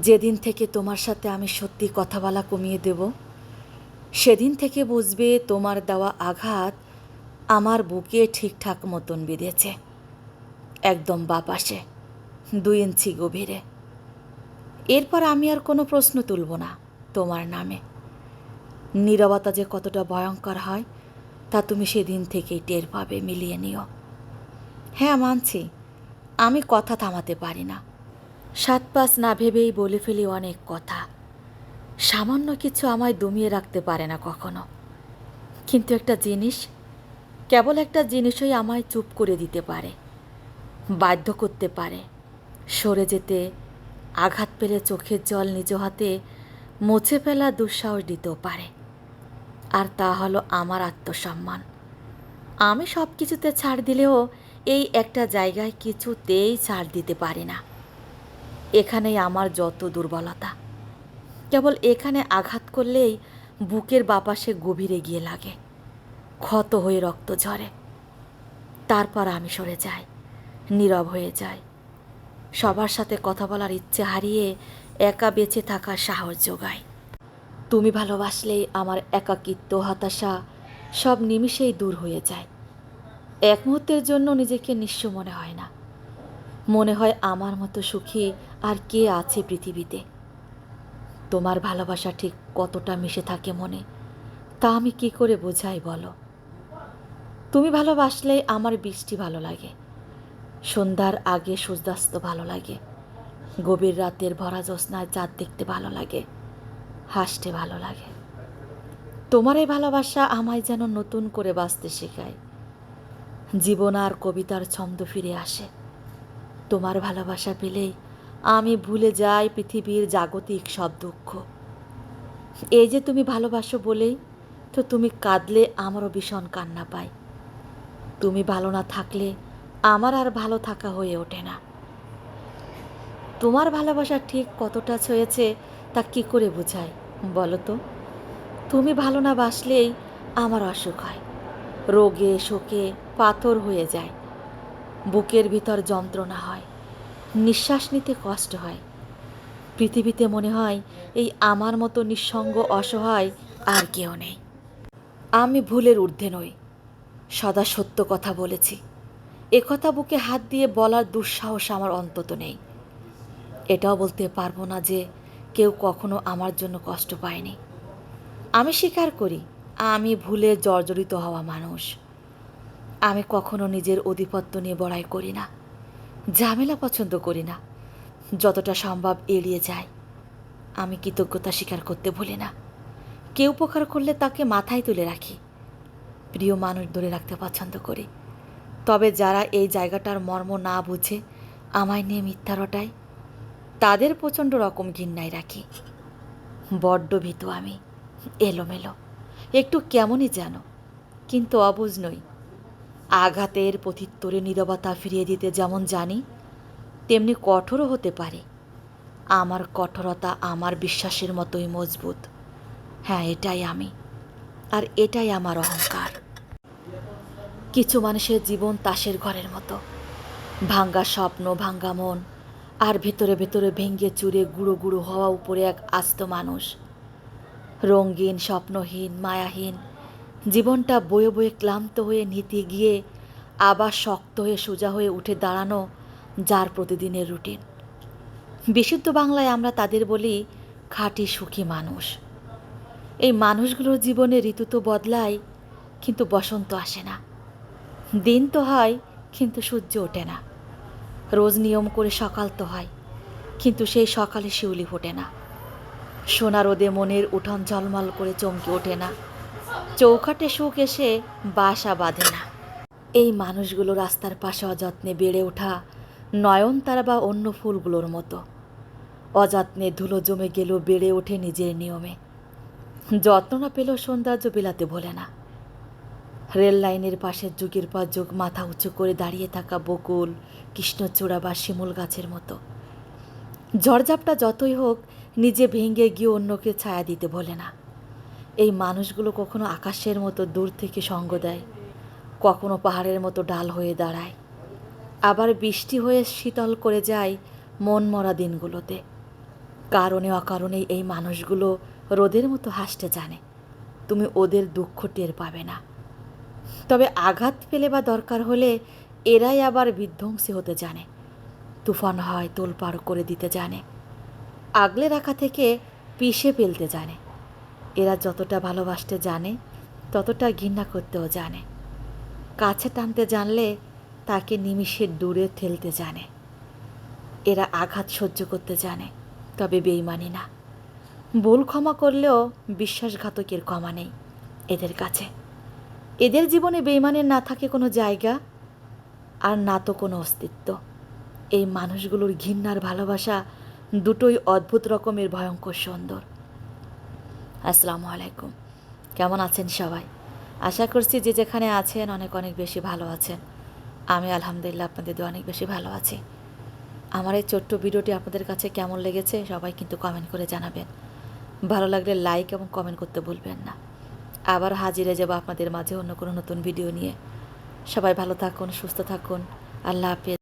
যেদিন থেকে তোমার সাথে আমি সত্যি কথা বলা কমিয়ে দেব, সেদিন থেকে বুঝবে তোমার দেওয়া আঘাত আমার বুকে ঠিকঠাক মতন বিঁধেছে, একদম বাপাশে 2 ইঞ্চি গভীরে। এরপর আমি আর কোনো প্রশ্ন তুলব না তোমার নামে। নীরবতা যে কতটা ভয়ঙ্কর হয় তা তুমি সেদিন থেকেই টের পাবে, মিলিয়ে নিও। হ্যাঁ, মানছি আমি কথা থামাতে পারি না, 7-5 না ভেবেই বলে ফেলি অনেক কথা। সামান্য কিছু আমায় দমিয়ে রাখতে পারে না কখনো। কিন্তু একটা জিনিস, কেবল একটা জিনিসই আমায় চুপ করে দিতে পারে, বাধ্য করতে পারে সরে যেতে, আঘাত পেলে চোখের জল নিজ হাতে মুছে ফেলা দুঃসাহস দিতেও পারে। আর তা হলো আমার আত্মসম্মান। আমি সব কিছুতে ছাড় দিলেও এই একটা জায়গায় কিছুতেই ছাড় দিতে পারি না। এখানেই আমার যত দুর্বলতা। কেবল এখানে আঘাত করলেই বুকের বাপাশে গভীরে গিয়ে লাগে, ক্ষত হয়ে রক্ত ঝরে। তারপর আমি সরে যাই, নীরব হয়ে যাই, সবার সাথে কথা বলার ইচ্ছে হারিয়ে একা বেঁচে থাকার সাহস জোগাই। তুমি ভালোবাসলেই আমার একাকিত্ব, হতাশা সব নিমিষেই দূর হয়ে যায়। এক মুহূর্তের জন্য নিজেকে নিঃস্ব মনে হয় না। মনে হয় আমার মতো সুখী আর কে আছে পৃথিবীতে। তোমার ভালোবাসা ঠিক কতটা মিশে থাকে মনে, তা আমি কি করে বোঝাই বলো। তুমি ভালোবাসলেই আমার বৃষ্টি ভালো লাগে, সন্ধ্যার আগে সূর্যাস্ত ভালো লাগে, গভীর রাতের ভরা জ্যোৎস্নায় চাঁদ দেখতে ভালো লাগে, হাসতে ভালো লাগে। তোমার এই ভালোবাসা আমায় যেন নতুন করে বাঁচতে শেখায়। জীবন আর কবিতার ছন্দ ফিরে আসে। তোমার ভালোবাসা পেলেই আমি ভুলে যাই পৃথিবীর জাগতিক সব দুঃখ। এই যে তুমি ভালোবাসো বলেই তো তুমি কাঁদলে আমারও ভীষণ কান্না পায়। তুমি ভালো না থাকলে আমার আর ভালো থাকা হয়ে ওঠে না। তোমার ভালোবাসা ঠিক কতটা ছুঁয়েছে তা কী করে বোঝাই বলো তো। তুমি ভালো না বাসলেই আমার অসুখ হয়, রোগে শোকে পাথর হয়ে যায়, বুকের ভিতর যন্ত্রণা হয়, নিঃশ্বাস নিতে কষ্ট হয়। পৃথিবীতে মনে হয় এই আমার মতো নিঃসঙ্গ অসহায় আর কেউ নেই। আমি ভুলের ঊর্ধ্বে নই, সদা সত্য কথা বলেছি। একথা বুকে হাত দিয়ে বলার দুঃসাহস আমার অন্তত নেই। এটাও বলতে পারবো না যে কেউ কখনো আমার জন্য কষ্ট পায়নি। আমি স্বীকার করি আমি ভুলে জর্জরিত হওয়া মানুষ। আমি কখনো নিজের আধিপত্য নিয়ে বড়াই করি না, ঝামেলা পছন্দ করি না, যতটা সম্ভব এড়িয়ে যাই। আমি কৃতজ্ঞতা স্বীকার করতে ভুলি না। কেউ উপকার করলে তাকে মাথায় তুলে রাখি, প্রিয় মানুষ ধরে রাখতে পছন্দ করি। তবে যারা এই জায়গাটার মর্ম না বুঝে আমায় নিয়ে মিথ্যা রটায়, তাদের প্রচণ্ড রকম ঘৃণায় রাখি। বড্ড ভীতু আমি, এলোমেলো, একটু কেমনই যেন, কিন্তু অবুঝ নই। আঘাতের প্রত্যুত্তরে নীরবতা ফিরিয়ে দিতে যেমন জানি, তেমনি কঠোরও হতে পারি। আমার কঠোরতা আমার বিশ্বাসের মতোই মজবুত। হ্যাঁ, এটাই আমি, আর এটাই আমার অহংকার। কিছু মানুষের জীবন তাসের ঘরের মতো, ভাঙ্গা স্বপ্ন, ভাঙ্গা মন, আর ভেতরে ভেতরে ভেঙে চুরে গুঁড়ো গুঁড়ো হওয়া উপরে এক আস্ত মানুষ। রঙিন, স্বপ্নহীন, মায়াহীন জীবনটা বয়ে বয়ে ক্লান্ত হয়ে নিতে গিয়ে আবার শক্ত হয়ে সোজা হয়ে উঠে দাঁড়ানো যার প্রতিদিনের রুটিন। বিশুদ্ধ বাংলায় আমরা তাদের বলি খাঁটি সুখী মানুষ। এই মানুষগুলোর জীবনে ঋতু তো বদলায়, কিন্তু বসন্ত আসে না। দিন তো হয়, কিন্তু সূর্য ওঠে না। রোজ নিয়ম করে সকাল তো হয়, কিন্তু সেই সকালে শিউলি ফোটে না। সোনা রোদে মনের উঠোন ঝলমল করে চমকে ওঠে না। চৌখাটে সুখ এসে বাসা বাঁধে না। এই যতগুলো রাস্তার পাশে অযত্নে বেড়ে ওঠা নয়নতারা বা অন্য ফুলগুলোর মতো, অযত্নে ধুলো জমে গেলেও বেড়ে ওঠে নিজের নিয়মে। যত্ন না পেলেও সৌন্দর্য বিলাতে ভোলে না। রেল লাইনের পাশে যুগের পর যুগ মাথা উঁচু করে দাঁড়িয়ে থাকা বকুল, কৃষ্ণচূড়া বা শিমুল গাছের মতো। ঝড়ঝাপটা যতই হোক, নিজে ভেঙে গিয়ে অন্যকে ছায়া দিতে ভোলে না। এই মানুষগুলো কখনো আকাশের মতো দূর থেকে সঙ্গ দেয়, কখনো পাহাড়ের মতো ডাল হয়ে দাঁড়ায়, আবার বৃষ্টি হয়ে শীতল করে যায় মন মরা দিনগুলোতে। কারণে অকারণেই এই মানুষগুলো রোদের মতো হাসতে জানে। তুমি ওদের দুঃখ টের পাবে না। তবে আঘাত পেলে বা দরকার হলে এরাই আবার বিধ্বংসী হতে জানে। তুফান হয় তোলপাড় করে দিতে জানে। আগলে রাখা থেকে পিষে ফেলতে জানে। এরা যতটা ভালোবাসতে জানে ততটা ঘৃণা করতেও জানে। কাছে টানতে জানলে তাকে নিমিষে দূরে ঠেলতে জানে। এরা আঘাত সহ্য করতে জানে, তবে বেইমানি না। ভুল ক্ষমা করলেও বিশ্বাসঘাতকের ক্ষমা নেই এদের কাছে। এদের জীবনে বেইমানের না থাকে কোনো জায়গা, আর না তো কোনো অস্তিত্ব। এই মানুষগুলোর ঘৃণার ভালোবাসা দুটোই অদ্ভুত রকমের ভয়ঙ্কর সুন্দর। আসসালামু আলাইকুম। কেমন আছেন সবাই? আশা করছি যে যেখানে আছেন অনেক অনেক বেশি ভালো আছেন। আমি আলহামদুলিল্লাহ আপনাদের দিয়ে অনেক বেশি ভালো আছি। আমার এই ছোট্ট ভিডিওটি আপনাদের কাছে কেমন লেগেছে সবাই কিন্তু কমেন্ট করে জানাবেন। ভালো লাগলে লাইক এবং কমেন্ট করতে ভুলবেন না। আবার হাজিরে যাব আপনাদের মাঝে অন্য কোনো নতুন ভিডিও নিয়ে। সবাই ভালো থাকুন, সুস্থ থাকুন। আল্লাহ হাফেজ।